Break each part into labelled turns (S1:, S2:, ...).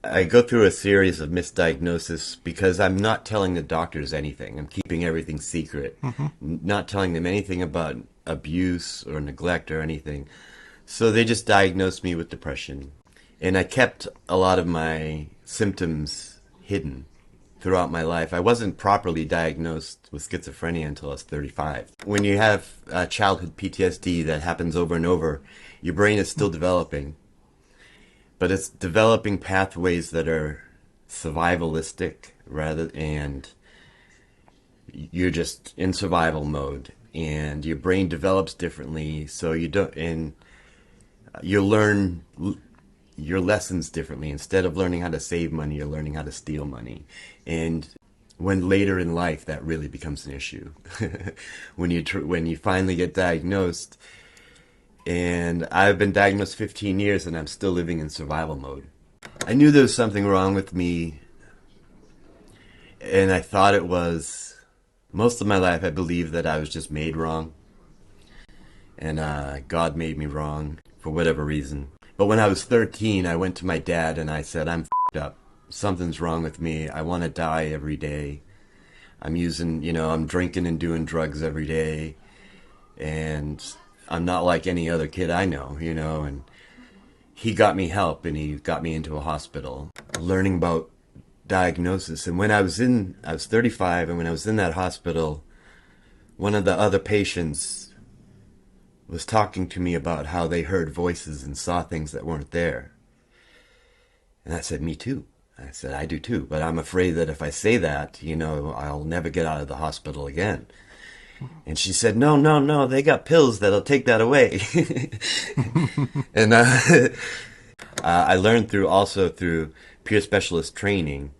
S1: I go through a series of misdiagnoses because I'm not telling the doctors anything. I'm keeping everything secret, not telling them anything about abuse or neglect or anything. So they just diagnosed me with depression. And I kept a lot of my symptoms hidden throughout my life. I wasn't properly diagnosed with schizophrenia until I was 35. When you have childhood PTSD that happens over and over, your brain is still developing. But it's developing pathways that are survivalistic and you're just in survival mode, and your brain develops differently, so you don't, and you learn your lessons differently. Instead of learning how to save money, you're learning how to steal money. And when later in life that really becomes an issue. when you finally get diagnosed, and I've been diagnosed 15 years and I'm still living in survival mode. I knew there was something wrong with me, and I thought it was. Most of my life I believed that I was just made wrong, and God made me wrong for whatever reason. But when I was 13, I went to my dad and I said, I'm f***ed up. Something's wrong with me. I want to die every day. I'm drinking and doing drugs every day, and I'm not like any other kid I know, and he got me help, and he got me into a hospital, learning about diagnosis. And I was 35, and when I was in that hospital, one of the other patients was talking to me about how they heard voices and saw things that weren't there. And I said, me too. I said, I do too, but I'm afraid that if I say that, I'll never get out of the hospital again. And she said, no, they got pills that'll take that away. And I learned through peer specialist training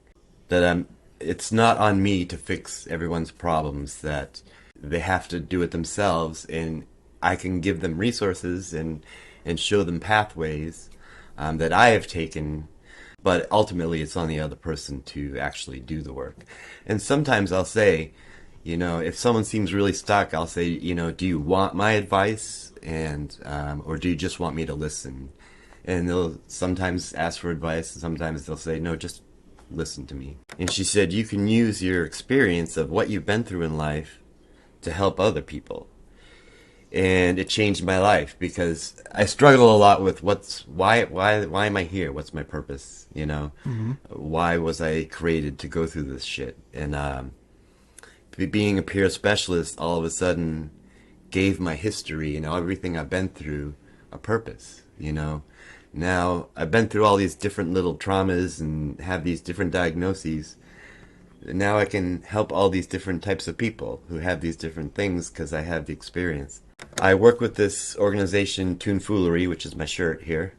S1: that it's not on me to fix everyone's problems, that they have to do it themselves, and I can give them resources and show them pathways that I have taken, but ultimately it's on the other person to actually do the work. And sometimes I'll say, if someone seems really stuck, I'll say, do you want my advice, or do you just want me to listen? And they'll sometimes ask for advice, and sometimes they'll say, no, just listen to me. And she said, you can use your experience of what you've been through in life to help other people. And it changed my life, because I struggle a lot with why am I here? What's my purpose? Why was I created to go through this shit? And being a peer specialist all of a sudden gave my history, everything I've been through, a purpose. Now I've been through all these different little traumas and have these different diagnoses. Now I can help all these different types of people who have these different things because I have the experience. I work with this organization, Tomfoolery, which is my shirt here.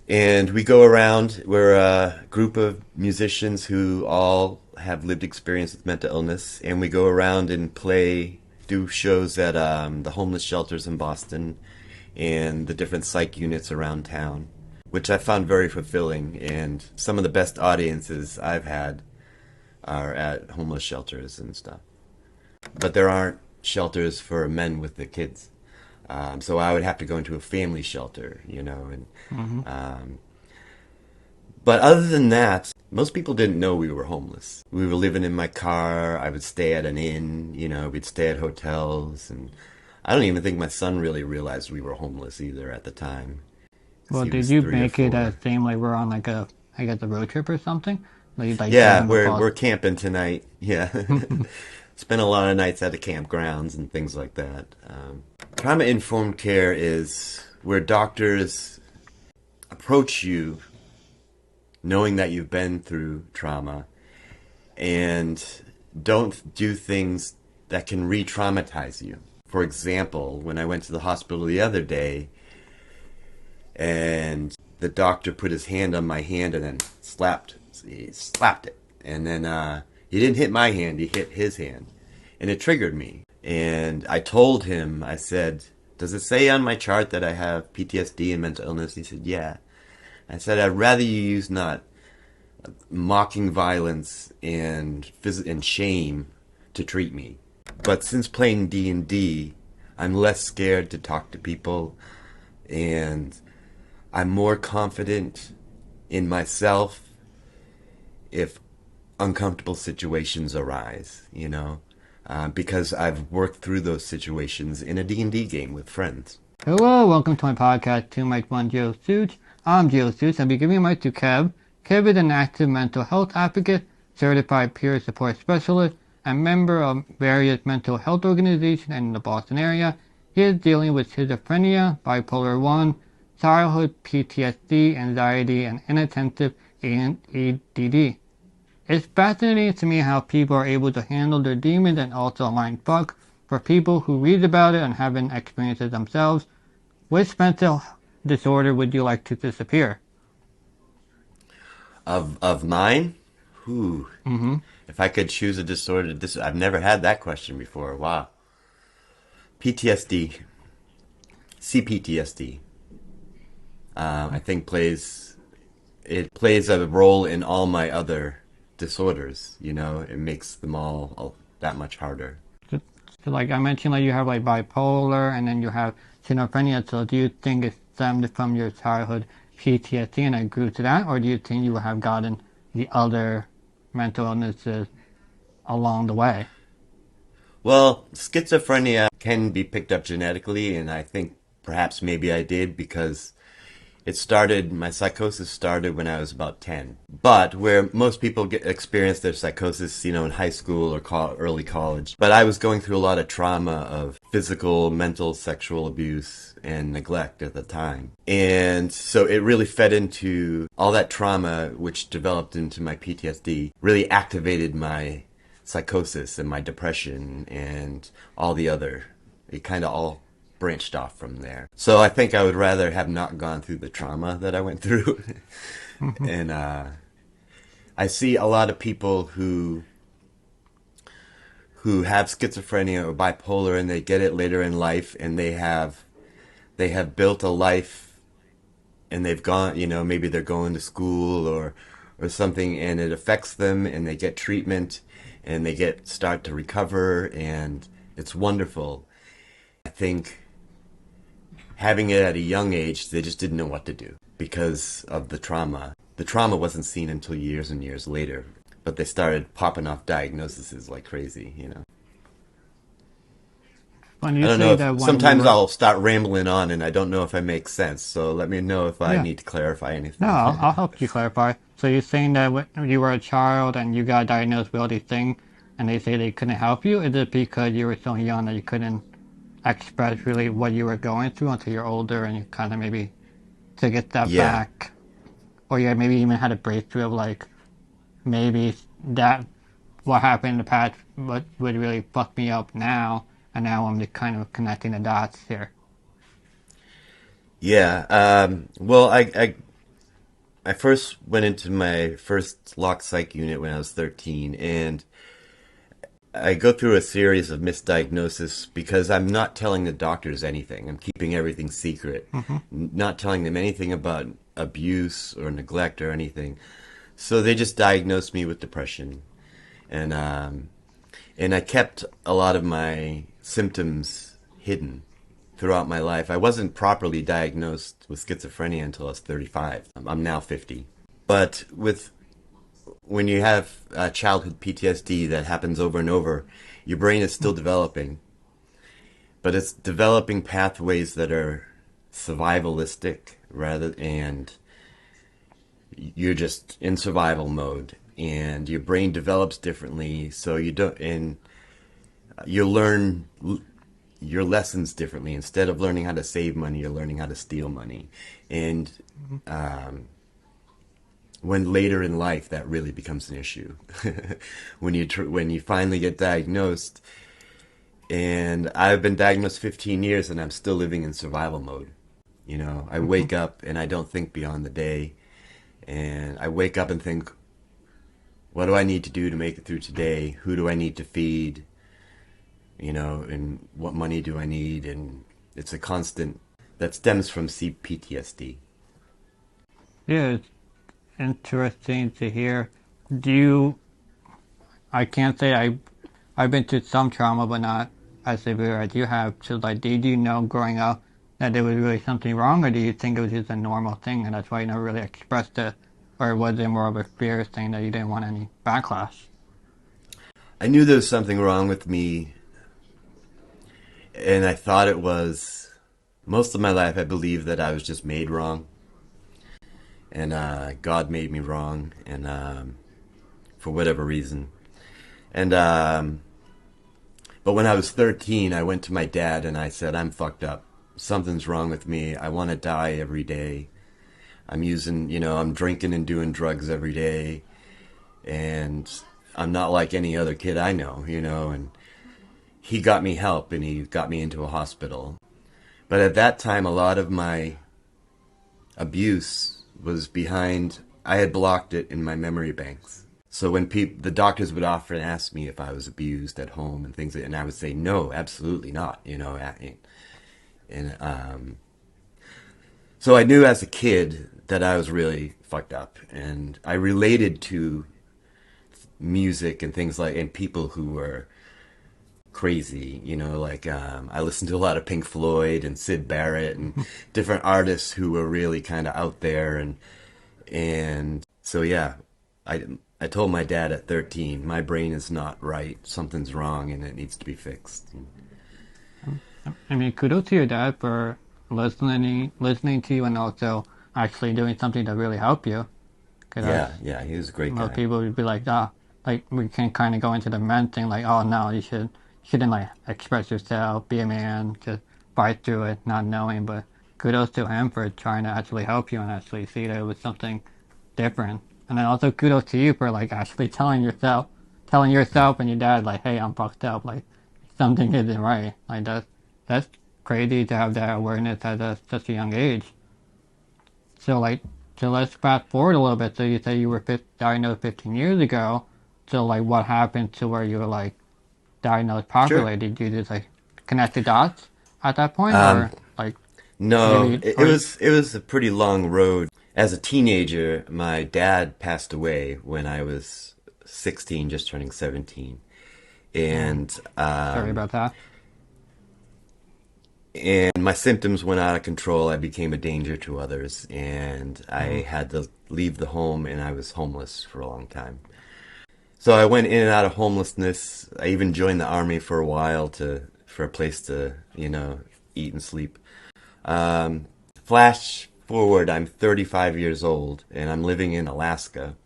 S1: And we go around, we're a group of musicians who all have lived experience with mental illness, and we go around and do shows at the homeless shelters in Boston and the different psych units around town, which I found very fulfilling. And some of the best audiences I've had are at homeless shelters and stuff. But there aren't shelters for men with the kids. So I would have to go into a family shelter, but other than that, most people didn't know we were homeless. We were living in my car. I would stay at an inn, we'd stay at hotels, and I don't even think my son really realized we were homeless either at the time.
S2: Well, did you make it a thing like we're on a road trip or something?
S1: Yeah, we're camping tonight. Yeah. Spent a lot of nights at the campgrounds and things like that. Trauma-informed care is where doctors approach you knowing that you've been through trauma and don't do things that can re-traumatize you. For example, when I went to the hospital the other day and the doctor put his hand on my hand and then slapped it. And then he didn't hit my hand, he hit his hand. And it triggered me. And I told him, I said, does it say on my chart that I have PTSD and mental illness? He said, yeah. I said, I'd rather you use not mocking violence and shame to treat me. But since playing D&D, I'm less scared to talk to people, and I'm more confident in myself if uncomfortable situations arise, because I've worked through those situations in a D&D game with friends.
S2: Hello, welcome to my podcast, 2 Mike 1 Geosuits. I'm Geosuits. I'll be giving a mic to Kev. Kev is an active mental health advocate, certified peer support specialist, and member of various mental health organizations in the Boston area. He is dealing with schizophrenia, bipolar 1, childhood PTSD, anxiety, and inattentive ADD. It's fascinating to me how people are able to handle their demons and also a mind fuck. For people who read about it and haven't experienced it themselves, which mental disorder would you like to disappear?
S1: Of mine? Ooh.
S2: Mm-hmm.
S1: If I could choose a disorder, I've never had that question before. Wow. PTSD. CPTSD. I think plays a role in all my other disorders. It makes them all that much harder.
S2: So like I mentioned, like you have like bipolar and then you have schizophrenia. So do you think it stemmed from your childhood PTSD and it grew to that, or do you think you have gotten the other mental illnesses along the way?
S1: Well, schizophrenia can be picked up genetically, and I think perhaps maybe I did because my psychosis started when I was about 10. But where most people experience their psychosis, in high school or early college. But I was going through a lot of trauma of physical, mental, sexual abuse and neglect at the time. And so it really fed into all that trauma, which developed into my PTSD, really activated my psychosis and my depression and all the other. It kind of all branched off from there. So I think I would rather have not gone through the trauma that I went through. And I see a lot of people who have schizophrenia or bipolar and they get it later in life and they have built a life and they've gone, maybe they're going to school or something and it affects them and they get treatment and they start to recover and it's wonderful. I think having it at a young age, they just didn't know what to do because of the trauma. The trauma wasn't seen until years and years later, but they started popping off diagnoses like crazy,
S2: When
S1: I
S2: you
S1: don't
S2: say
S1: know
S2: that
S1: if
S2: when
S1: sometimes
S2: you were...
S1: I'll start rambling on and I don't know if I make sense, so let me know if I
S2: Yeah.
S1: need to clarify anything.
S2: No, I'll help you clarify. So you're saying that when you were a child and you got diagnosed with all these things and they say they couldn't help you, is it because you were so young that you couldn't express really what you were going through until you're older and you kind of maybe took a step
S1: Yeah.
S2: back? Or you maybe even had a breakthrough of like, maybe that what happened in the past would really fuck me up now, and now I'm just kind of connecting the dots here.
S1: Yeah. Well, I first went into my first locked psych unit when I was 13, and I go through a series of misdiagnoses because I'm not telling the doctors anything. I'm keeping everything secret, not telling them anything about abuse or neglect or anything. So they just diagnosed me with depression, and I kept a lot of my symptoms hidden throughout my life. I wasn't properly diagnosed with schizophrenia until I was 35. I'm now 50. But when you have childhood PTSD that happens over and over, your brain is still developing. But it's developing pathways that are survivalistic and you're just in survival mode. And your brain develops differently, so you learn your lessons differently. Instead of learning how to save money, you're learning how to steal money. And when later in life that really becomes an issue, when you finally get diagnosed, and I've been diagnosed 15 years and I'm still living in survival mode. I wake up and I don't think beyond the day, and I wake up and think, what do I need to do to make it through today? Who do I need to feed? And what money do I need? And it's a constant that stems from CPTSD.
S2: Yeah, it's interesting to hear. I can't say I've been through some trauma, but not as severe as you have. So, like, did you know growing up that there was really something wrong, or do you think it was just a normal thing and that's why you never really expressed it or was it more of a fear thing that you didn't want any backlash?
S1: I knew there was something wrong with me, and I thought it was. Most of my life, I believed that I was just made wrong, and God made me wrong, and for whatever reason. And but when I was 13, I went to my dad and I said, "I'm fucked up. Something's wrong with me. I want to die every day. I'm drinking and doing drugs every day, and I'm not like any other kid I know, and he got me help and he got me into a hospital. But at that time, a lot of my abuse was I had blocked it in my memory banks. So when the doctors would often ask me if I was abused at home and things, and I would say, no, absolutely not, and so I knew as a kid that I was really fucked up, and I related to music and things and people who were crazy, I listened to a lot of Pink Floyd and Syd Barrett and different artists who were really kind of out there, and so yeah, I told my dad at 13, my brain is not right, something's wrong, and it needs to be fixed.
S2: I mean, kudos to your dad for listening to you and also actually doing something to really help you.
S1: Yeah, he was a great guy.
S2: Most people would be like, like we can kind of go into the men thing, like, oh no, shouldn't like express yourself, be a man, just fight through it, not knowing. But kudos to him for trying to actually help you and actually see that it was something different. And then also kudos to you for like actually telling yourself and your dad like, hey, I'm fucked up, like something isn't right. Like that's crazy to have that awareness at such a young age. So let's fast forward a little bit. So you say you were diagnosed 15 years ago. So like, what happened to where you were like diagnosed properly?
S1: Sure.
S2: Did you just like connect the dots at that point,
S1: Um,
S2: or like
S1: no,
S2: maybe?
S1: it was a pretty long road. As a teenager, my dad passed away when I was 16, just turning 17, and
S2: Sorry about that.
S1: and my symptoms went out of control. I became a danger to others, and I had to leave the home, and I was homeless for a long time. So I went in and out of homelessness. I even joined the army for a while for a place to, eat and sleep. Flash forward, I'm 35 years old, and I'm living in Alaska.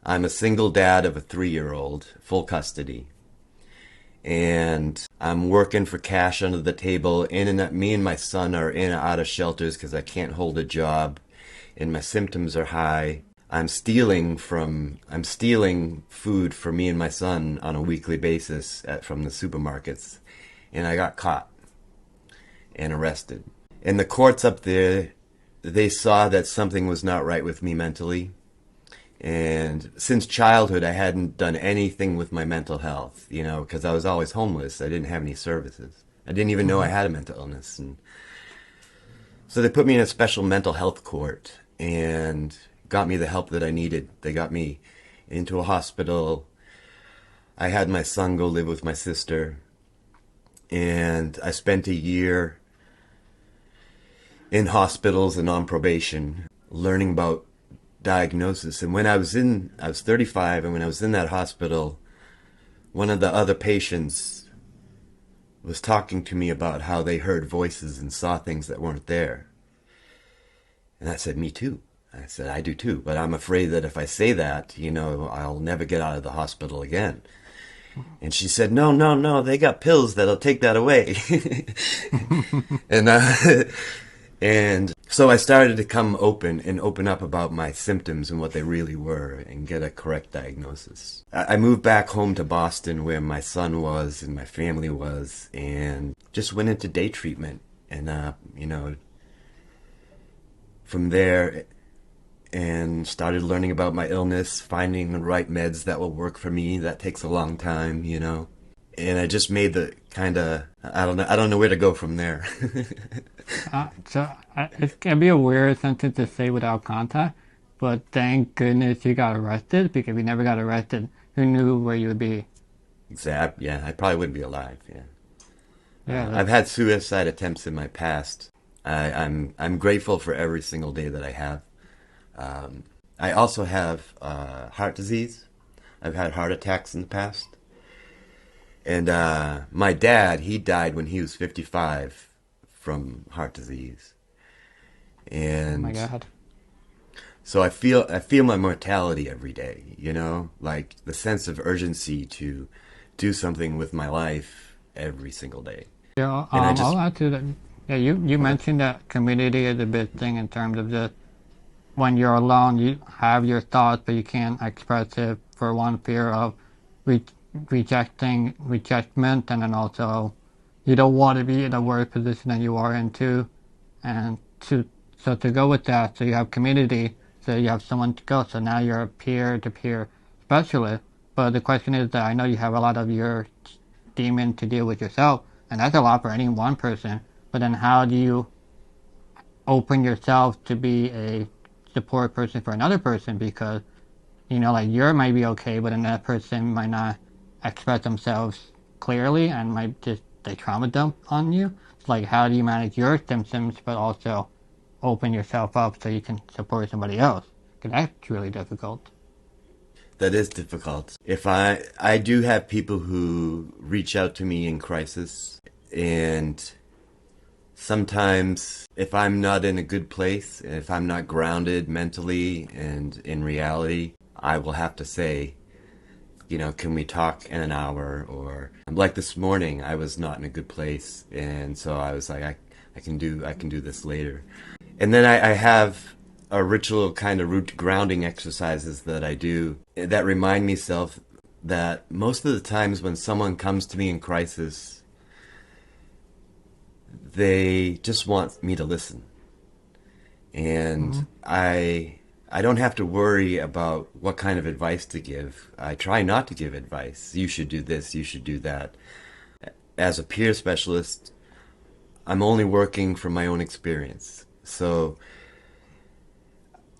S1: I'm a single dad of a 3-year-old, full custody. And I'm working for cash under the table. Me and my son are in and out of shelters because I can't hold a job, and my symptoms are high. I'm stealing food for me and my son on a weekly basis from the supermarkets, and I got caught and arrested. And the courts up there, they saw that something was not right with me mentally. And since childhood, I hadn't done anything with my mental health, because I was always homeless. I didn't have any services. I didn't even know I had a mental illness. And so they put me in a special mental health court and got me the help that I needed. They got me into a hospital. I had my son go live with my sister. And I spent a year in hospitals and on probation learning about diagnosis. And I was 35, and when I was in that hospital, one of the other patients was talking to me about how they heard voices and saw things that weren't there. And I said, me too. I said, I do too, but I'm afraid that if I say that, I'll never get out of the hospital again. And she said, no, they got pills that'll take that away. And so I started to open up about my symptoms and what they really were and get a correct diagnosis. I moved back home to Boston where my son was and my family was, and just went into day treatment. And, from there, and started learning about my illness, finding the right meds that will work for me. That takes a long time, And I just made the I don't know where to go from there.
S2: It can be a weird sentence to say without context, but thank goodness you got arrested, because if you never got arrested, who knew where you would be?
S1: Exactly. Yeah, I probably wouldn't be alive. Yeah.
S2: Yeah,
S1: I've had suicide attempts in my past. I'm grateful for every single day that I have. I also have heart disease. I've had heart attacks in the past. And my dad, he died when he was 55 from heart disease.
S2: Oh my
S1: And
S2: God.
S1: so I feel my mortality every day, like the sense of urgency to do something with my life every single day.
S2: Yeah,
S1: And I
S2: I'll
S1: just
S2: add to that. Yeah, you
S1: okay.
S2: mentioned that community is a big thing in terms of just when you're alone, you have your thoughts, but you can't express it for one fear of re rejectment, and then also you don't want to be in a worse position than you are in too. And to go with that, so you have community, so you have someone to go. So now you're a peer-to-peer specialist. But the question is that I know you have a lot of your demon to deal with yourself, and that's a lot for any one person. But then how do you open yourself to be a support person for another person? Because like you might be okay, but another person might not express themselves clearly and might just they trauma dump on you. It's like how do you manage your symptoms, but also open yourself up so you can support somebody else? Because that's really difficult.
S1: That is difficult. If I do have people who reach out to me in crisis, and sometimes if I'm not in a good place, if I'm not grounded mentally and in reality, I will have to say, can we talk in an hour? Or like this morning, I was not in a good place, and so I was like, I can do this later. And then I have a ritual kind of root grounding exercises that I do that remind myself that most of the times when someone comes to me in crisis, they just want me to listen.
S2: Mm-hmm.
S1: And I don't have to worry about what kind of advice to give. I try not to give advice. You should do this, you should do that. As a peer specialist, I'm only working from my own experience. So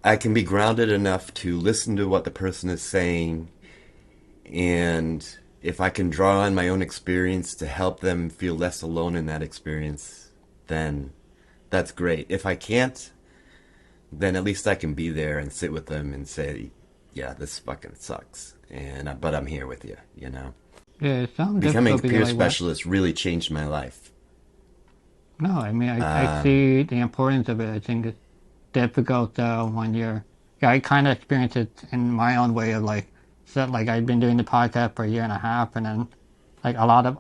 S1: I can be grounded enough to listen to what the person is saying, and if I can draw on my own experience to help them feel less alone in that experience, then that's great. If I can't, then at least I can be there and sit with them and say, "Yeah, this fucking sucks," and but I'm here with you.
S2: Yeah, it sounds
S1: Becoming
S2: difficult
S1: a
S2: because
S1: peer
S2: like what?
S1: specialist really changed my life.
S2: No, I mean I
S1: Um,
S2: see the importance of it. I think it's difficult though when you're. Yeah, I kind of experienced it in my own way of like, so like I've been doing the podcast for a year and a half, and then like a lot of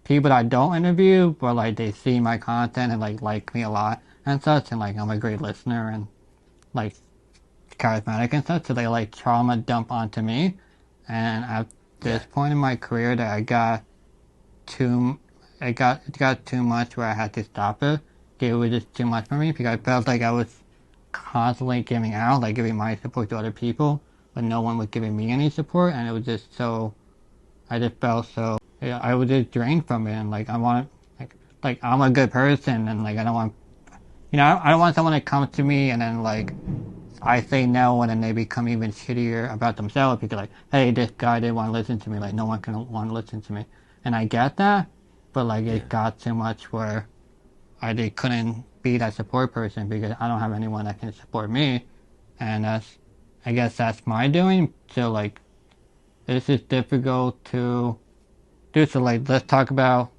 S2: people that I don't interview, but like they see my content and like me a lot and such, and like I'm a great listener and like charismatic and such, so they like trauma dump onto me, and at
S1: yeah,
S2: this point in my career that I got too it got too much where I had to stop it. It was just too much for me because I felt like I was constantly giving out, like giving my support to other people, but no one was giving me any support, and it was just so. I just felt so. Yeah, I was just drained from it, and like I want, like I'm a good person, and like I don't want, I don't want someone to come to me and then like I say no, and then they become even shittier about themselves because like, hey, this guy didn't want to listen to me. Like no one can want to listen to me, and I get that, but like
S1: yeah.
S2: it got too much where I just couldn't be that support person because I don't have anyone that can support me, and I guess that's my doing. So like, this is difficult to do. So like, let's talk about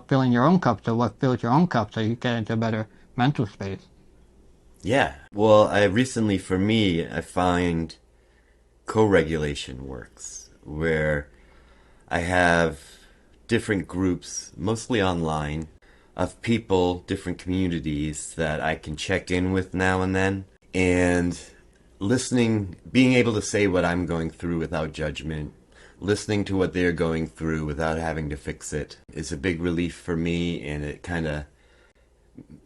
S2: filling your own cup. So what fills your own cup so you get into a better mental space?
S1: Yeah. Well, I recently, for me, I find co-regulation works, where I have different groups, mostly online, of people, different communities that I can check in with now and then. And listening, being able to say what I'm going through without judgment, listening to what they're going through without having to fix it is a big relief for me, and it kind of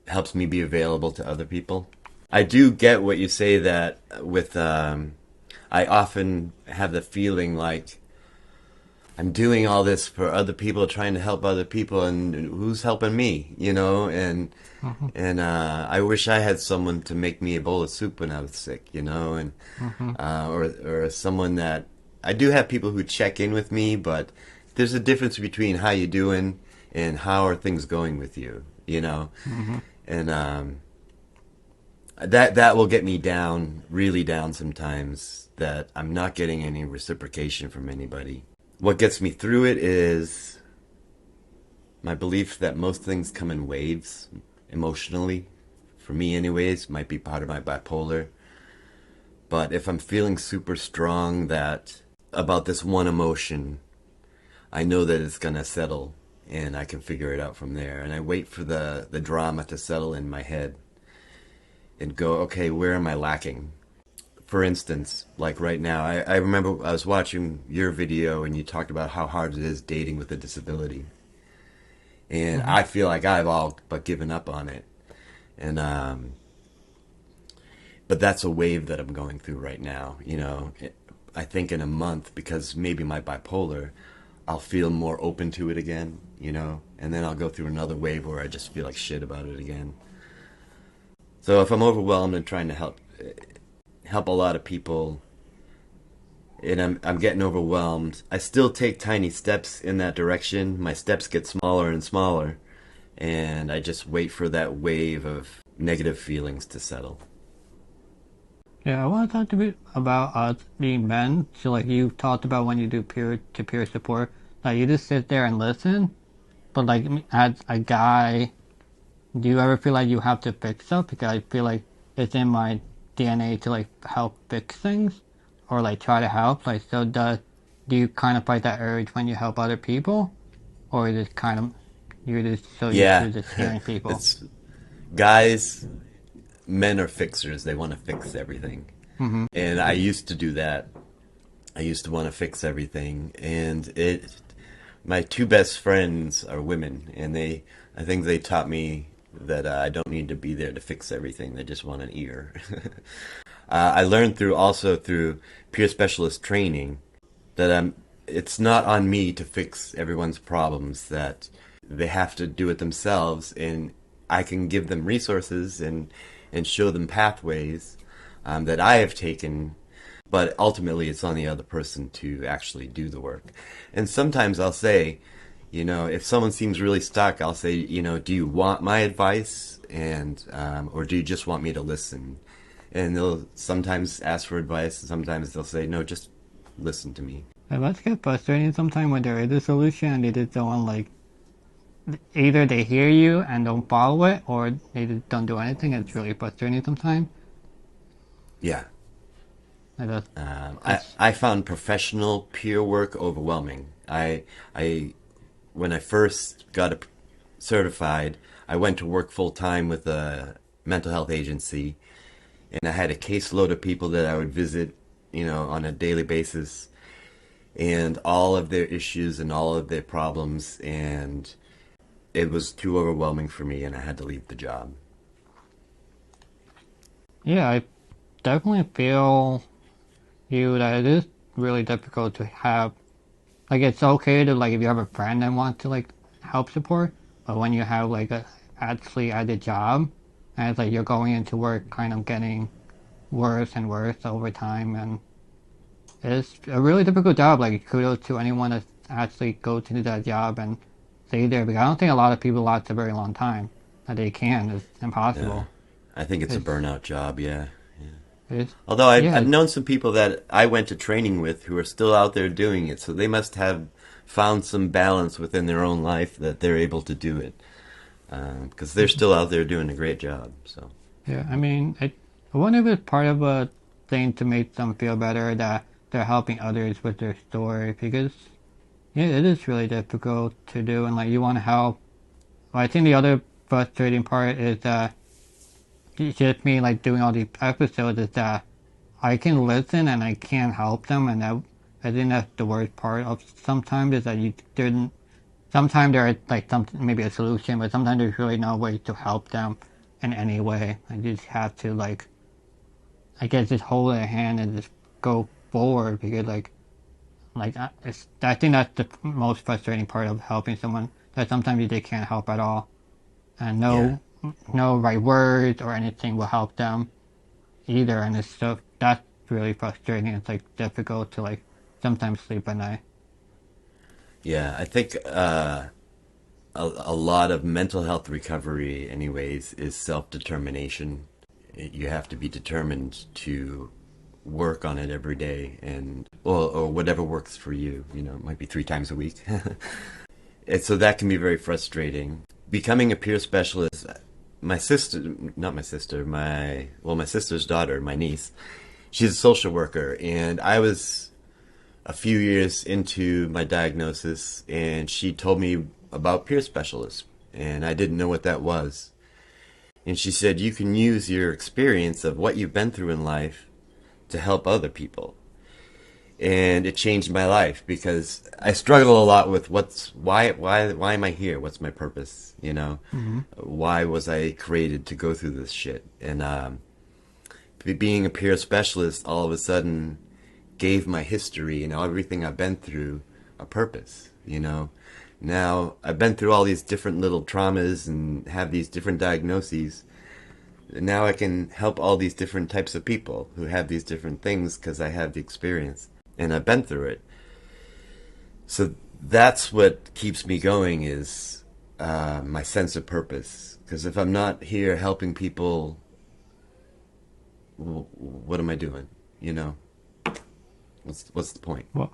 S1: helps me be available to other people. I do get what you say that I often have the feeling like I'm doing all this for other people, trying to help other people, and who's helping me,
S2: Mm-hmm,
S1: I wish I had someone to make me a bowl of soup when I was sick, and
S2: mm-hmm.
S1: or someone that I do have people who check in with me, but there's a difference between how you doing and how are things going with you,
S2: Mm-hmm.
S1: and that will get me down, really down sometimes, that I'm not getting any reciprocation from anybody. What gets me through it is my belief that most things come in waves emotionally. For me anyways, might be part of my bipolar. But if I'm feeling super strong that about this one emotion, I know that it's gonna settle and I can figure it out from there. And I wait for the drama to settle in my head and go, okay, where am I lacking? For instance, like right now, I remember I was watching your video and you talked about how hard it is dating with a disability. And
S2: Mm-hmm.
S1: I feel like I've all but given up on it. And but that's a wave that I'm going through right now. I think in a month, because maybe my bipolar, I'll feel more open to it again. And then I'll go through another wave where I just feel like shit about it again. So if I'm overwhelmed and trying to help a lot of people, and I'm getting overwhelmed, I still take tiny steps in that direction. My steps get smaller and smaller, and I just wait for that wave of negative feelings to settle.
S2: Yeah, I want to talk a bit about us being men. So, like you talked about when you do peer-to-peer support, like you just sit there and listen. But like as a guy, do you ever feel like you have to fix stuff? Because I feel like it's in my DNA to like help fix things or like try to help. Like, so do you kind of fight that urge when you help other people, or is it kind of you're just so used
S1: Yeah,
S2: to just hearing people?
S1: it's guys, men are fixers. They want to fix everything.
S2: Mm-hmm.
S1: And I used to do that. I used to want to fix everything. And my two best friends are women. And I think they taught me that I don't need to be there to fix everything. They just want an ear. I learned through peer specialist training that it's not on me to fix everyone's problems, that they have to do it themselves, and I can give them resources and show them pathways that I have taken, but ultimately it's on the other person to actually do the work. And sometimes I'll say, if someone seems really stuck, I'll say, do you want my advice, and or do you just want me to listen? And they'll sometimes ask for advice, and sometimes they'll say, no, just listen to me.
S2: And that's get frustrating sometimes when there is a solution and they just don't like either they hear you and don't follow it, or they just don't do anything. It's really frustrating sometimes.
S1: Yeah.
S2: Like
S1: I
S2: that's
S1: I found professional peer work overwhelming. I when I first got certified, I went to work full time with a mental health agency, and I had a caseload of people that I would visit, on a daily basis, and all of their issues and all of their problems, and it was too overwhelming for me, and I had to leave the job.
S2: yeah. I definitely feel you that it is really difficult to have. Like it's okay to like if you have a friend that wants to like help support, but when you have like a actually at a job, and it's like you're going into work kind of getting worse and worse over time, and it's a really difficult job. Like kudos to anyone that actually go to that job and stay there, because I don't think a lot of people last a very long time. That they can. It's
S1: Yeah,
S2: impossible.
S1: I think it's a
S2: It's
S1: burnout job. Yeah.
S2: it's
S1: Although I've
S2: yeah.
S1: known some people that I went to training with who are still out there doing it, so they must have found some balance within their own life that they're able to do it, because they're still out there doing a great job. So
S2: Yeah, I mean, I wonder if it's part of a thing to make them feel better that they're helping others with their story, because yeah, it is really difficult to do, and like you want to help. Well, I think the other frustrating part is that it's just me like doing all these episodes is that I can listen and I can't help them, and that I think that's the worst part of sometimes is that you didn't. Sometimes there is like some maybe a solution, but sometimes there's really no way to help them in any way. I just have to like I guess just hold their hand and just go forward because I think that's the most frustrating part of helping someone that sometimes they can't help at all and
S1: yeah,
S2: no right words or anything will help them either, and it's so that's really frustrating. It's like difficult to like sometimes sleep at night.
S1: yeah, I think a lot of mental health recovery, anyways, is self determination. you have to be determined to work on it every day, and or whatever works for you. It might be 3 times a week. And so that can be very frustrating. Becoming a peer specialist, my sister's daughter, my niece, she's a social worker, and I was a few years into my diagnosis, and she told me about peer specialists, and I didn't know what that was. And she said, you can use your experience of what you've been through in life to help other people. And it changed my life, because I struggle a lot with why am I here? What's my purpose?
S2: Mm-hmm.
S1: Why was I created to go through this shit? And being a peer specialist all of a sudden gave my history and everything I've been through a purpose. Now I've been through all these different little traumas and have these different diagnoses. And now I can help all these different types of people who have these different things, because I have the experience and I've been through it. So that's what keeps me going, is my sense of purpose. Because if I'm not here helping people, what am I doing? What's the point?
S2: Well,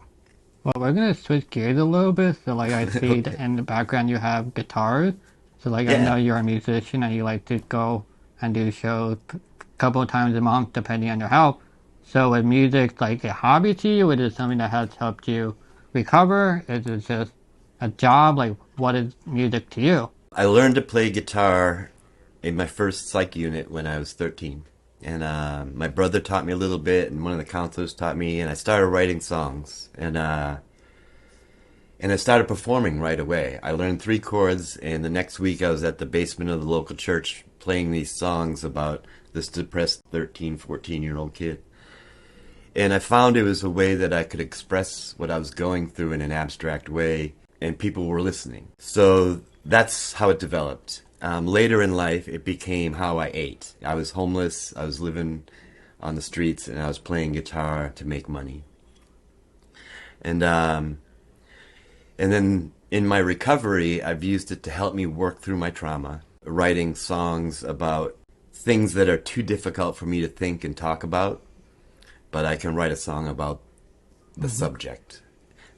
S2: we're gonna switch gears a little bit. So, I see that in the background you have guitars. So, I know you're a musician and you like to go and do shows a couple of times a month, depending on your health. So, is music like a hobby to you? Is it something that has helped you recover? Is it just a job? What is music to you?
S1: I learned to play guitar in my first psych unit when I was 13. And my brother taught me a little bit, and one of the counselors taught me, and I started writing songs. And I started performing right away. I learned 3 chords, and the next week I was at the basement of the local church playing these songs about this depressed 13, 14-year-old kid. And I found it was a way that I could express what I was going through in an abstract way, and people were listening. So that's how it developed. Later in life, it became how I ate. I was homeless, I was living on the streets, and I was playing guitar to make money. And then in my recovery, I've used it to help me work through my trauma, writing songs about things that are too difficult for me to think and talk about, but I can write a song about the subject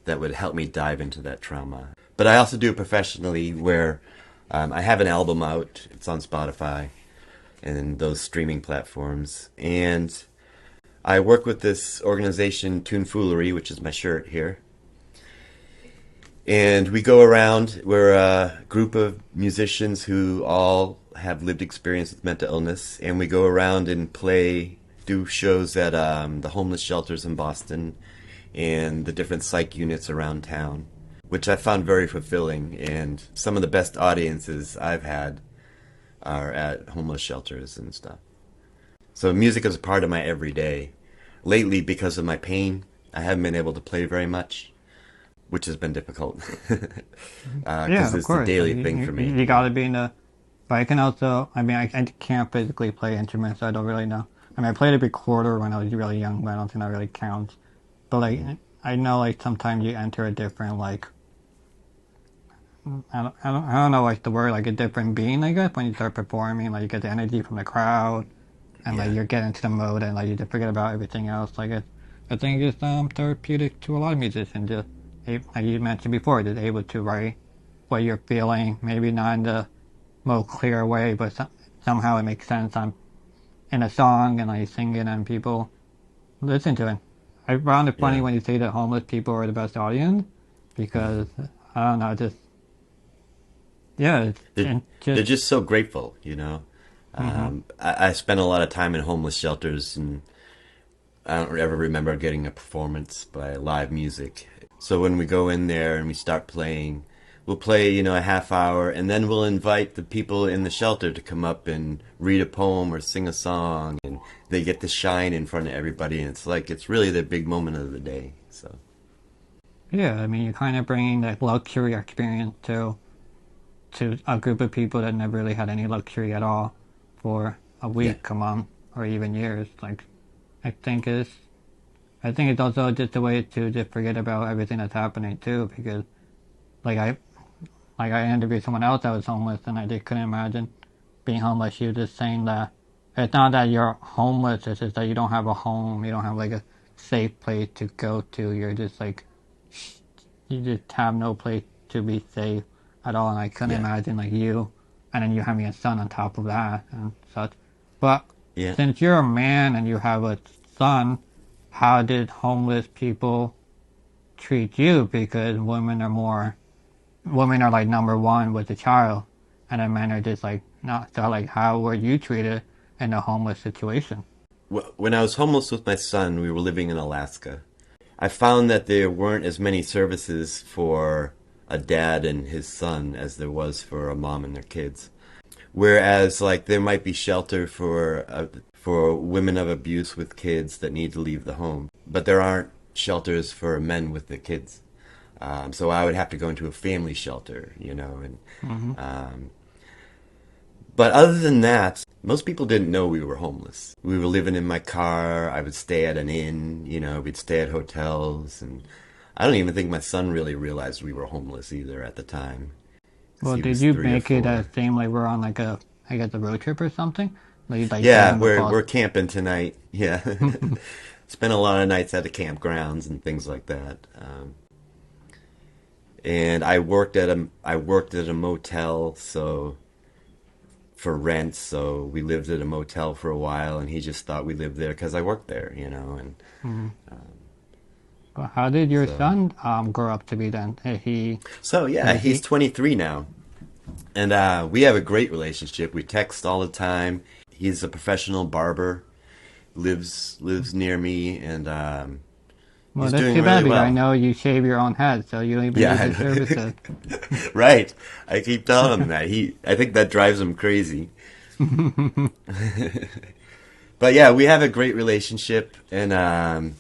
S1: that would help me dive into that trauma. But I also do it professionally, where I have an album out. It's on Spotify and those streaming platforms. And I work with this organization, Tomfoolery, which is my shirt here. And we go around. We're a group of musicians who all have lived experience with mental illness. And we go around and do shows at the homeless shelters in Boston and the different psych units around town, which I found very fulfilling. And some of the best audiences I've had are at homeless shelters and stuff. So music is a part of my everyday. Lately, because of my pain, I haven't been able to play very much, which has been difficult.
S2: Yeah, of
S1: it's
S2: course.
S1: a daily thing for me.
S2: You gotta be in the... But I can also... I can't physically play instruments, so I don't really know. I played a recorder when I was really young, but I don't think that really counts. But, I know, sometimes you enter a different, I don't know, the word, a different being, I guess, when you start performing. You get the energy from the crowd, and, you're getting into the mode, and, you just forget about everything else. I think it's, therapeutic to a lot of musicians, just, like you mentioned before, just able to write what you're feeling, maybe not in the most clear way, but somehow it makes sense in a song, and, you sing it, and people listen to it. I found it funny when you say that homeless people are the best audience, because, I don't know, just... Yeah,
S1: they're just so grateful, I spent a lot of time in homeless shelters, and I don't ever remember getting a performance by live music. So when we go in there and we start playing, we'll play, a half hour, and then we'll invite the people in the shelter to come up and read a poem or sing a song, and they get to shine in front of everybody, and it's really the big moment of the day. So
S2: yeah, you're kind of bringing that luxury experience to a group of people that never really had any luxury at all for a week, a month, or even years. I think it's also just a way to just forget about everything that's happening too, because I interviewed someone else that was homeless, and I just couldn't imagine being homeless. She was just saying that It's not that you're homeless, it's just that you don't have a home, you don't have like a safe place to go to. You're just like, you just have no place to be safe at all. And I couldn't
S1: Yeah.
S2: imagine like you, and then you having a son on top of that and such. But
S1: Yeah.
S2: since you're a man and you have a son, how did homeless people treat you? Because women are like number one with the child, and then men are just like not. So like, how were you treated in a homeless situation?
S1: When I was homeless with my son, we were living in Alaska. I found that there weren't as many services for a dad and his son as there was for a mom and their kids. Whereas, like, there might be shelter for women of abuse with kids that need to leave the home, but there aren't shelters for men with the kids. So I would have to go into a family shelter, and
S2: Mm-hmm.
S1: but other than that, most people didn't know we were homeless. We were living in my car. I would stay at an inn, we'd stay at hotels, and I don't even think my son really realized we were homeless either at the time. 'Cause
S2: Well,
S1: he
S2: did
S1: was
S2: you
S1: 3 or 4.
S2: make it seem like we're on like I guess a road trip or something? Like get
S1: Yeah,
S2: in the
S1: we're
S2: bus.
S1: camping tonight. Yeah, spent a lot of nights at the campgrounds and things like that. And I worked at a motel, so for rent. So we lived at a motel for a while, and he just thought we lived there because I worked there, and
S2: Mhm. But how did your
S1: so
S2: son grow up to be then?
S1: so yeah,
S2: Did
S1: he's
S2: he
S1: 23 now, and we have a great relationship. We text all the time. He's a professional barber, lives near me, and
S2: Well,
S1: he's
S2: that's
S1: doing
S2: too
S1: really
S2: bad because I
S1: well.
S2: know you shave your own head, so you don't even need
S1: Yeah,
S2: his services.
S1: right. I keep telling him that. I think that drives him crazy. But yeah, we have a great relationship, and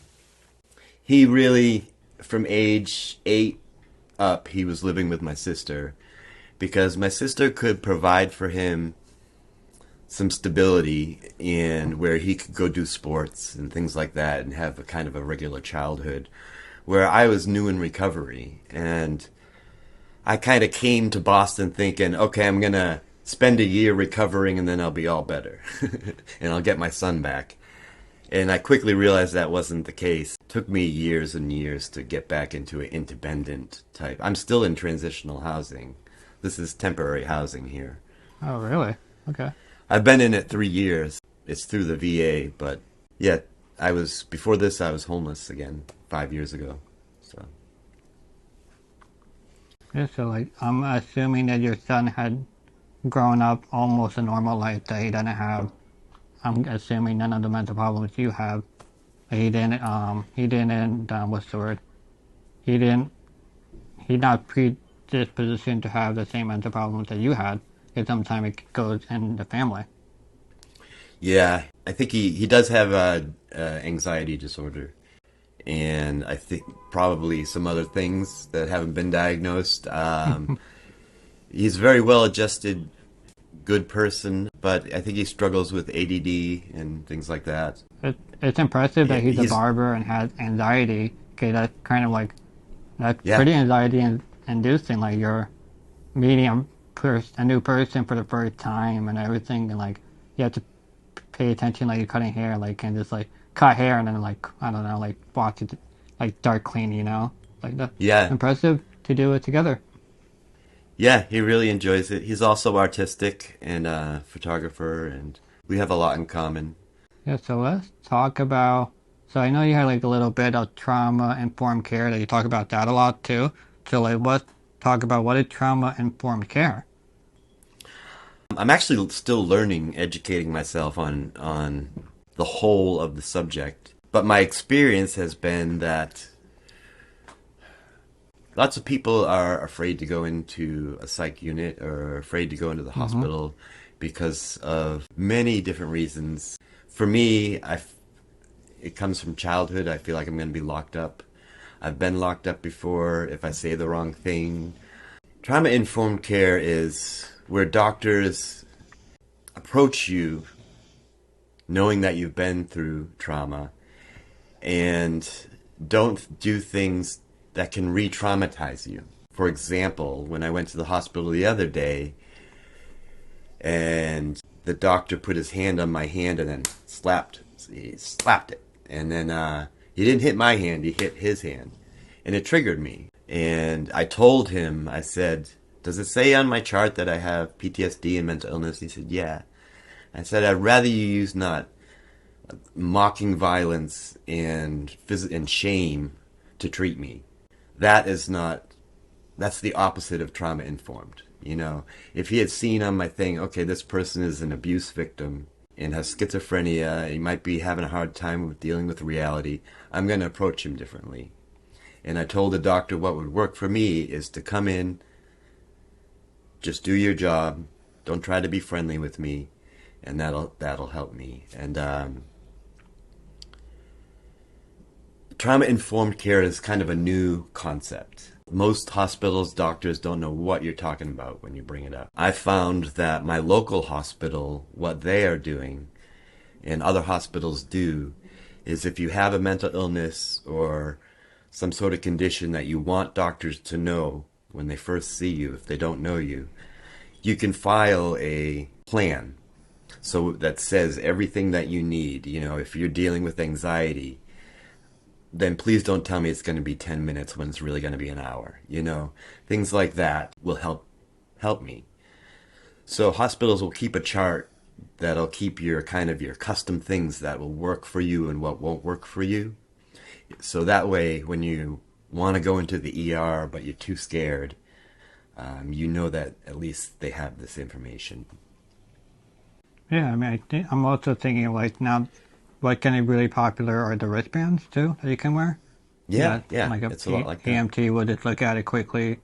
S1: he really, from age 8 up, he was living with my sister because my sister could provide for him some stability in where he could go do sports and things like that and have a kind of a regular childhood, where I was new in recovery, and I kind of came to Boston thinking, okay, I'm gonna spend a year recovering and then I'll be all better and I'll get my son back. And I quickly realized that wasn't the case. It took me years and years to get back into an independent type. I'm still in transitional housing. This is temporary housing here.
S2: Oh, really? Okay.
S1: I've been in it 3 years. It's through the VA, but yeah, before this I was homeless again 5 years ago. So
S2: Yeah, so like I'm assuming that your son had grown up almost a normal life that he didn't have. I'm assuming none of the mental problems you have. He didn't what's the word? He didn't He's not predispositioned to have the same mental problems that you had. Because sometimes it goes in the family.
S1: yeah, I think he does have anxiety disorder, and I think probably some other things that haven't been diagnosed. He's a very well adjusted, good person, but I think he struggles with ADD and things like that.
S2: It's impressive
S1: Yeah,
S2: that he's a barber and has anxiety. Okay, that's kind of like that's
S1: yeah,
S2: pretty anxiety inducing. Like you're meeting a new person for the first time and everything, and like you have to pay attention. Like you're cutting hair, like and just like cut hair and then like I don't know, like watch it, like dark clean. Like that's
S1: yeah,
S2: impressive to do it together.
S1: yeah. He really enjoys it. He's also artistic and a photographer, and we have a lot in common.
S2: Yeah, so let's talk about. So I know you had like a little bit of trauma informed care that you talk about that a lot too. So like, let's talk about what is trauma informed care.
S1: I'm actually still learning, educating myself on the whole of the subject. But my experience has been that lots of people are afraid to go into a psych unit or afraid to go into the
S2: Mm-hmm.
S1: hospital because of many different reasons. For me, it comes from childhood. I feel like I'm going to be locked up. I've been locked up before if I say the wrong thing. Trauma informed care is where doctors approach you knowing that you've been through trauma and don't do things that can re-traumatize you. For example, when I went to the hospital the other day and the doctor put his hand on my hand and then he slapped it. And then he didn't hit my hand, he hit his hand. And it triggered me. And I told him, I said, does it say on my chart that I have PTSD and mental illness? He said, yeah. I said, I'd rather you use not mocking violence and shame to treat me. That's the opposite of trauma informed. You know, if he had seen on my thing, okay, this person is an abuse victim and has schizophrenia, he might be having a hard time with dealing with reality, I'm going to approach him differently. And I told the doctor what would work for me is to come in, just do your job, don't try to be friendly with me, and that'll help me. And trauma-informed care is kind of a new concept. Most hospitals, doctors don't know what you're talking about when you bring it up. I found that my local hospital, what they are doing, and other hospitals do, is if you have a mental illness or some sort of condition that you want doctors to know when they first see you, if they don't know you, you can file a plan so that says everything that you need. You know, if you're dealing with anxiety, then please don't tell me it's going to be 10 minutes when it's really going to be an hour. You know, things like that will help me. So hospitals will keep a chart that'll keep your custom things that will work for you and what won't work for you. So that way, when you want to go into the ER but you're too scared, you know that at least they have this information.
S2: Yeah, I mean, I'm also thinking like now, what's getting really popular are the wristbands too that you can wear.
S1: Yeah,
S2: Like
S1: it's a lot like that.
S2: EMT will just look at it quickly.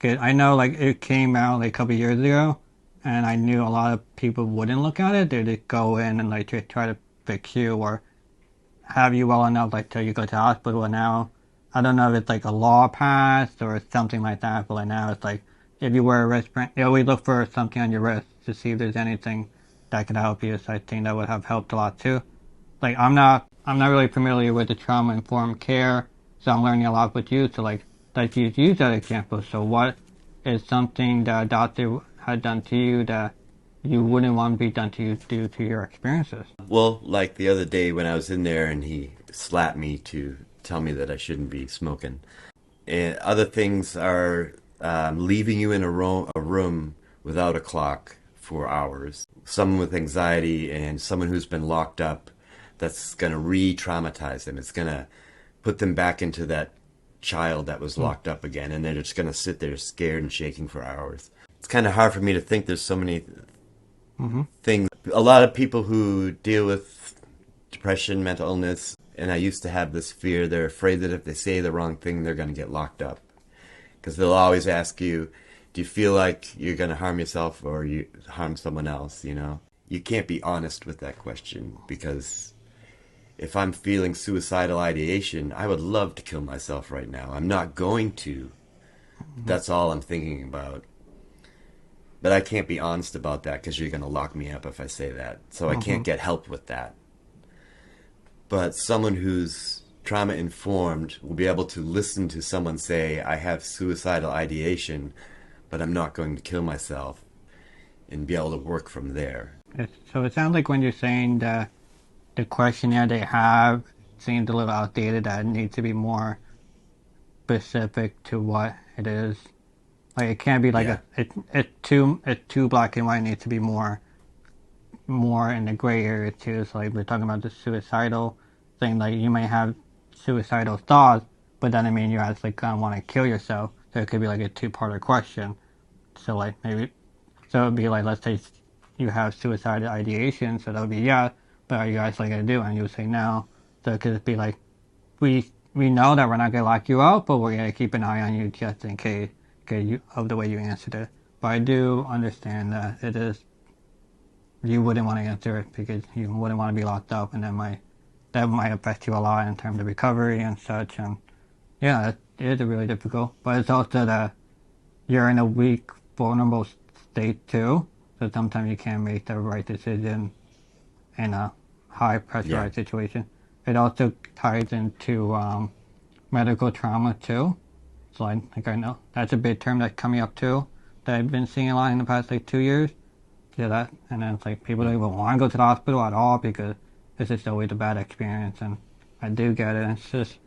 S2: I know like it came out like a couple years ago, and I knew a lot of people wouldn't look at it. They'd just go in and like just try to fix you or have you well enough like till you go to the hospital. And now I don't know if it's like a law passed or something like that, but like now it's like if you wear a wristband, you always look for something on your wrist to see if there's anything that could help you. So I think that would have helped a lot too. Like I'm not really familiar with the trauma informed care, so I'm learning a lot with you. So like you use that example. So what is something that a doctor had done to you that you wouldn't want to be done to you due to your experiences?
S1: Well, like the other day when I was in there and he slapped me to tell me that I shouldn't be smoking. And other things are leaving you in a room without a clock for hours. Someone with anxiety and someone who's been locked up, that's going to re-traumatize them. It's going to put them back into that child that was locked up again, and they're just going to sit there scared and shaking for hours. It's kind of hard for me to think there's so many things. A lot of people who deal with depression, mental illness, and I used to have this fear, they're afraid that if they say the wrong thing, they're going to get locked up. Because they'll always ask you, do you feel like you're going to harm yourself or you harm someone else, you know? You can't be honest with that question, because if I'm feeling suicidal ideation, I would love to kill myself right now. I'm not going to. That's all I'm thinking about. But I can't be honest about that because you're going to lock me up if I say that. So I can't get help with that. But someone who's trauma-informed will be able to listen to someone say, I have suicidal ideation, but I'm not going to kill myself, and be able to work from there.
S2: So it sounds like when you're saying that the questionnaire they have seems a little outdated, that it needs to be more specific to what it is. Like it can't be like it's too black and white. It needs to be more in the gray area too. So like we're talking about the suicidal thing. Like you may have suicidal thoughts, but that doesn't mean you're actually gonna want to kill yourself. So it could be like a two-parter question. So like maybe it'd be like, let's say you have suicidal ideation. So that would be yeah, but are you actually gonna do it? And you would say no. So it could be like we know that we're not gonna lock you out, but we're gonna keep an eye on you just in case. Of the way you answered it. But I do understand that it is, you wouldn't want to answer it because you wouldn't want to be locked up, and that might affect you a lot in terms of recovery and such. And yeah, it is really difficult. But it's also that you're in a weak, vulnerable state too. So sometimes you can't make the right decision in a high pressurized situation. It also ties into medical trauma too. So like I know that's a big term that's coming up too, that I've been seeing a lot in the past like 2 years. to that, and then it's like people don't even want to go to the hospital at all because it's just always a bad experience, and I do get it. It's just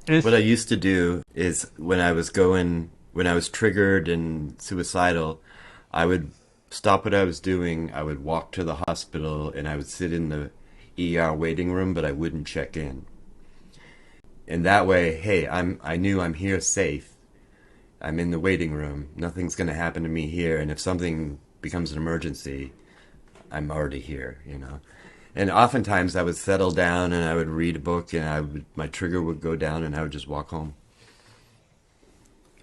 S1: What I used to do is when I was triggered and suicidal, I would stop what I was doing. I would walk to the hospital and I would sit in the ER waiting room, but I wouldn't check in. And that way, hey, I knew I'm here safe. I'm in the waiting room. Nothing's going to happen to me here. And if something becomes an emergency, I'm already here, you know. And oftentimes I would settle down and I would read a book and my trigger would go down and I would just walk home.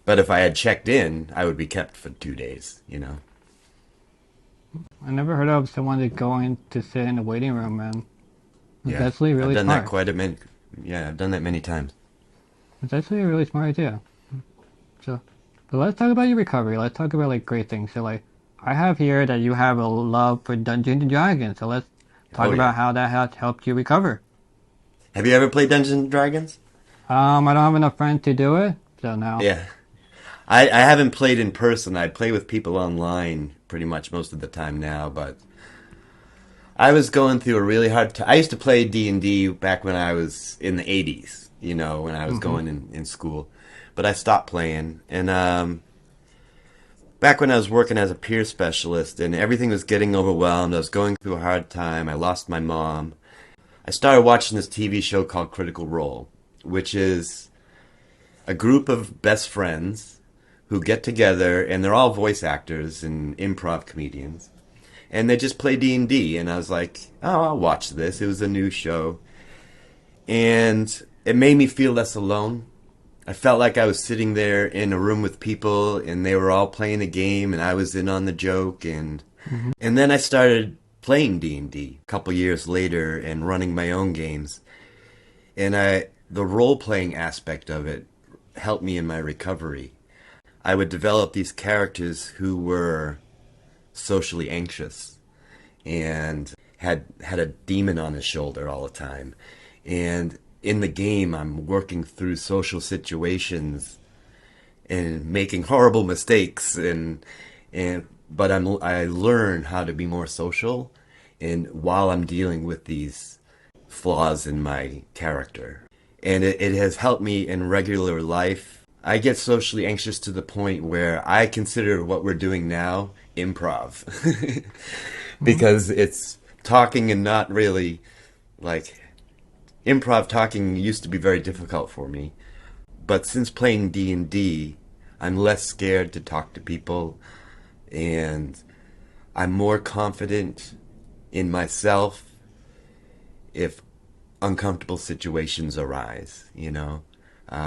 S1: But if I had checked in, I would be kept for 2 days, you know.
S2: I never heard of someone that going to sit in the waiting room, man. It's
S1: Yeah,
S2: actually really
S1: I've done
S2: smart.
S1: that quite a many. Yeah, I've done that many times.
S2: It's actually a really smart idea. So, but let's talk about your recovery. Let's talk about like great things. So like, I have here that you have a love for Dungeons and Dragons. So let's talk
S1: Oh
S2: about
S1: yeah.
S2: how that has helped you recover.
S1: Have you ever played Dungeons and Dragons?
S2: I don't have enough friends to do it, so no.
S1: Yeah. I haven't played in person. I play with people online pretty much most of the time now, but I was going through a really hard time. I used to play D&D back when I was in the 80s, you know, when I was going in school. But I stopped playing. And back when I was working as a peer specialist and everything was getting overwhelmed, I was going through a hard time. I lost my mom. I started watching this TV show called Critical Role, which is a group of best friends who get together, and they're all voice actors and improv comedians. And they just play D&D, and I was like, oh, I'll watch this. It was a new show. And it made me feel less alone. I felt like I was sitting there in a room with people, and they were all playing a game, and I was in on the joke. And then I started playing D&D a couple years later and running my own games. And the role-playing aspect of it helped me in my recovery. I would develop these characters who were socially anxious and had a demon on his shoulder all the time. And in the game, I'm working through social situations and making horrible mistakes, but I learn how to be more social, and while I'm dealing with these flaws in my character, and it has helped me in regular life. I get socially anxious to the point where I consider what we're doing now improv. Because it's talking and not really, like, improv talking used to be very difficult for me. But since playing D&D, I'm less scared to talk to people, and I'm more confident in myself if uncomfortable situations arise, you know?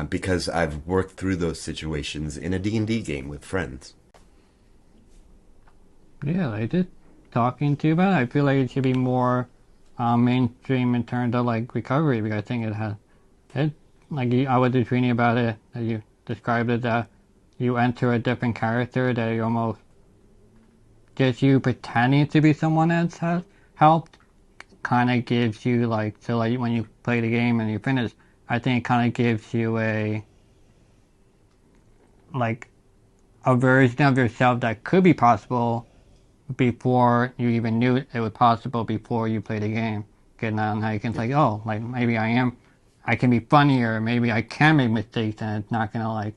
S1: Because I've worked through those situations in a D&D game with friends.
S2: Yeah, like just talking to you about it, I feel like it should be more mainstream in terms of like recovery because I think it has it I was just reading about it that you described it that you enter a different character that you almost just you pretending to be someone else has helped kind of gives you like so like when you play the game and you finish I think it kind of gives you like a version of yourself that could be possible before you even knew it was possible before you played the game. Getting on how you can like, oh, like maybe I can be funnier, maybe I can make mistakes and it's not gonna like,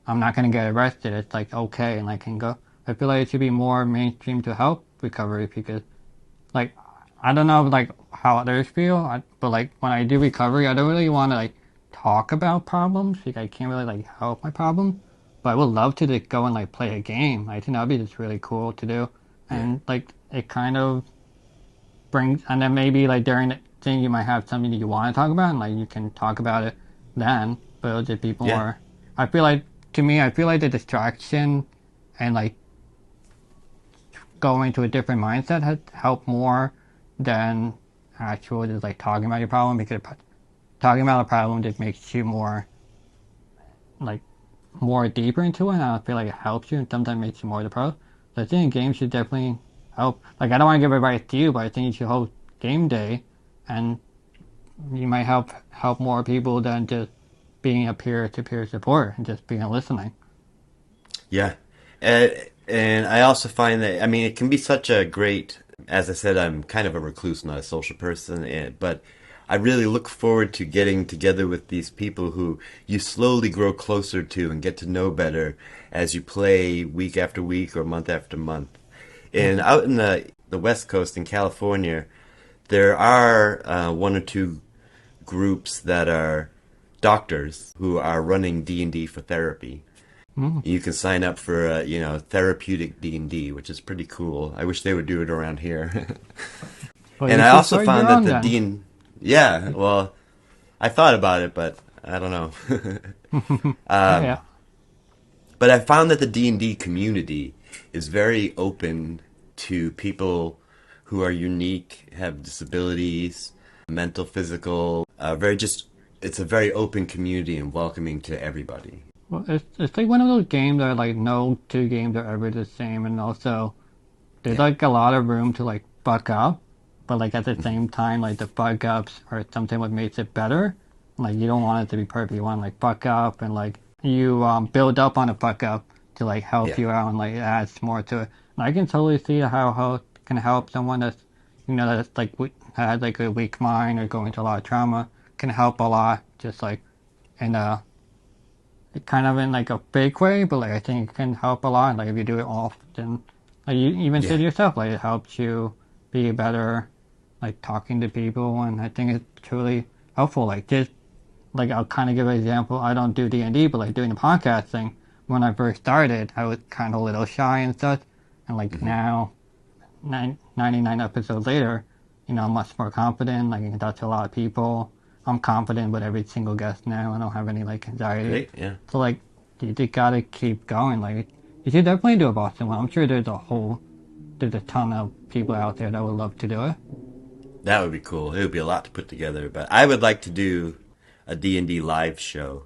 S2: I'm not gonna get arrested. It's like okay, and I can go. I feel like it should be more mainstream to help recovery because, like, I don't know like how others feel, but like when I do recovery, I don't really want to like talk about problems. Like I can't really like help my problems, but I would love to like go and like play a game. I think that'd be just really cool to do,
S1: Yeah.
S2: and like it kind of brings, and then maybe like during the thing you might have something that you want to talk about, and like you can talk about it then. But it'll just be
S1: Yeah.
S2: more. I feel like to me, I feel like the distraction and like going to a different mindset has helped more than actual just like talking about your problem because talking about a problem just makes you more like more deeper into it and I feel like it helps you and sometimes makes you more the pro. So I think games should definitely help. Like I don't want to give advice to you, but I think you should host game day and you might help more people than just being a peer to peer support and just being a listening.
S1: Yeah. And I also find that, I mean, it can be such a great, as I said, I'm kind of a recluse, not a social person, but I really look forward to getting together with these people who you slowly grow closer to and get to know better as you play week after week or month after month. And
S2: Mhm.
S1: out in the West Coast in California, there are one or two groups that are doctors who are running D&D for therapy.
S2: Mhm.
S1: You can sign up for therapeutic D&D, which is pretty cool. I wish they would do it around here.
S2: Well,
S1: And
S2: you
S1: I
S2: should
S1: also
S2: start
S1: found
S2: your
S1: that
S2: own
S1: the
S2: then.
S1: D yeah, well, I thought about it, but I don't know.
S2: Yeah, yeah.
S1: But I found that the D&D community is very open to people who are unique, have disabilities, mental, physical, very just it's a very open community and welcoming to everybody.
S2: Well, it's like one of those games that like no two games are ever the same, and also there's
S1: Yeah.
S2: like a lot of room to like buck up, but like at the
S1: Hmm.
S2: same time, like the buck ups are something what makes it better. Like you don't want it to be perfect. You want to like buck up and like you build up on a buck up to like help
S1: Yeah.
S2: you out and like it adds more to it. And I can totally see how it can help someone that's that's like had like a weak mind or going through a lot of trauma can help a lot. Just like in a kind of in like a fake way, but like I think it can help a lot. Like if you do it often, like you even
S1: Yeah.
S2: said yourself, like it helps you be better, like talking to people, and I think it's truly helpful. Like just like I'll kind of give an example. I don't do D&D, but like doing the podcast thing. When I first started, I was kind of a little shy and such, and like
S1: Hmm.
S2: now, 99 episodes later, I'm much more confident. Like I can talk to a lot of people. I'm confident with every single guest now. I don't have any like anxiety.
S1: Great. Yeah.
S2: So like you just gotta keep going. Like you should definitely do a Boston one. I'm sure there's a ton of people out there that would love to do it.
S1: That would be cool. It would be a lot to put together, but I would like to do a D&D live show.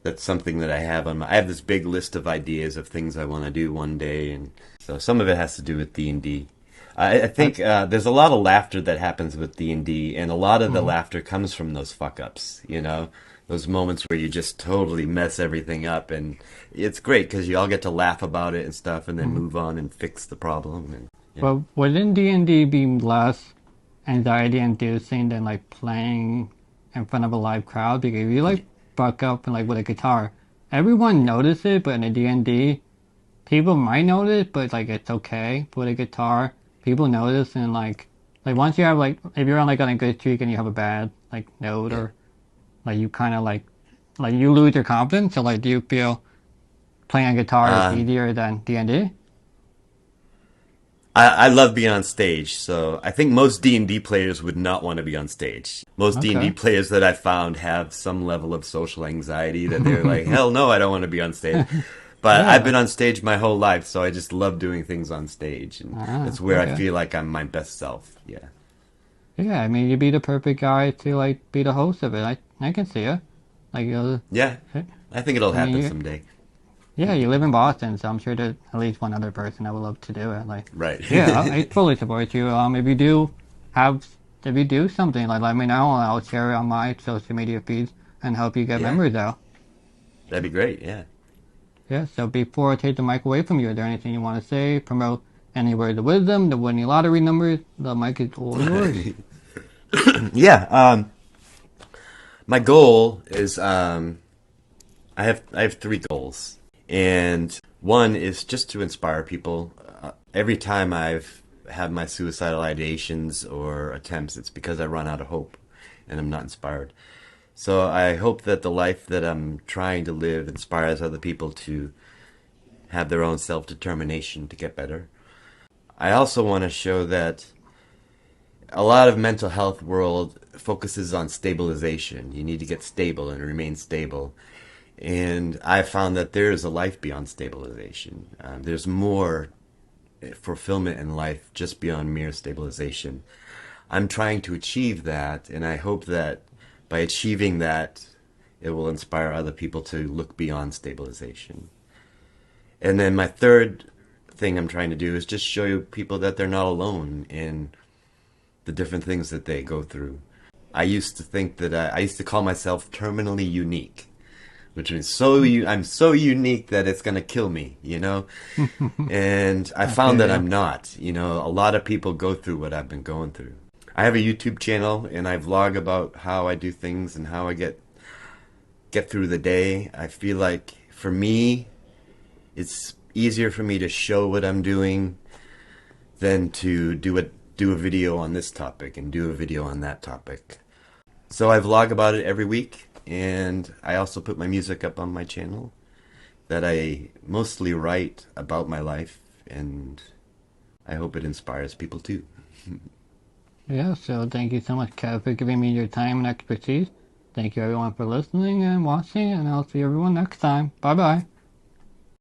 S1: That's something that I have on my I have this big list of ideas of things I want to do one day, and so some of it has to do with D&D. I
S2: I,
S1: think there's a lot of laughter that happens with D&D, and a lot of the
S2: mhm.
S1: laughter comes from those fuck ups, those moments where you just totally mess everything up, and it's great because you all get to laugh about it and stuff, and then
S2: Mhm.
S1: move on and fix the problem. And yeah,
S2: But wouldn't D&D be less anxiety inducing than like playing in front of a live crowd? Because if you like buck up and like with a guitar, everyone notices it, but in a D&D, people might notice, but like it's okay. With a guitar, people notice and like once you have like if you're on a good streak and you have a bad like note
S1: yeah.
S2: or like you kind of like you lose your confidence. So like do you feel playing a guitar is
S1: Um,
S2: easier than D&D?
S1: I love being on stage, so I think most D&D players would not want to be on stage. Most D&D
S2: Okay.
S1: players that I've found have some level of social anxiety that they're like, hell no, I don't want to be on stage. But I've
S2: Yeah.
S1: been on stage my whole life, so I just love doing things on stage, and
S2: Ah,
S1: that's where I
S2: okay.
S1: feel like I'm my best self. Yeah.
S2: Yeah, I mean, you'd be the perfect guy to like be the host of it. I can see it. Like,
S1: Yeah. I think it'll
S2: I mean,
S1: happen someday.
S2: yeah, you live in Boston, so I'm sure there's at least one other person that would love to do it. Like,
S1: Right.
S2: yeah, I fully support you. Have, if you do something, like let me know, and I'll share it on my social media feeds and help you get
S1: Yeah.
S2: members out.
S1: That'd be great. Yeah.
S2: Yeah. So before I take the mic away from you, is there anything you want to say? Promote any words of wisdom, the winning lottery numbers? The mic is all yours.
S1: Yeah. My goal is I have three goals, and one is just to inspire people. Every time I've had my suicidal ideations or attempts, it's because I run out of hope, and I'm not inspired. So I hope that the life that I'm trying to live inspires other people to have their own self determination to get better. I also want to show that a lot of mental health world focuses on stabilization. You need to get stable and remain stable. And I found that there is a life beyond stabilization. There's more fulfillment in life just beyond mere stabilization. I'm trying to achieve that, and I hope that by achieving that, it will inspire other people to look beyond stabilization. And then my third thing I'm trying to do is just show you people that they're not alone in the different things that they go through. I used to think that I used to call myself terminally unique, which means I'm so unique that it's gonna kill me, you know. And I found that I'm not. You know, a lot of people go through what I've been going through. I have a YouTube channel and I vlog about how I do things and how I get through the day. I feel like for me, it's easier for me to show what I'm doing than to do a video on this topic and do a video on that topic. So I vlog about it every week, and I also put my music up on my channel that I mostly write about my life, and I hope it inspires people too.
S2: Yeah, so thank you so much, Kev, for giving me your time and expertise. Thank you everyone for listening and watching, and I'll see everyone next time. Bye-bye.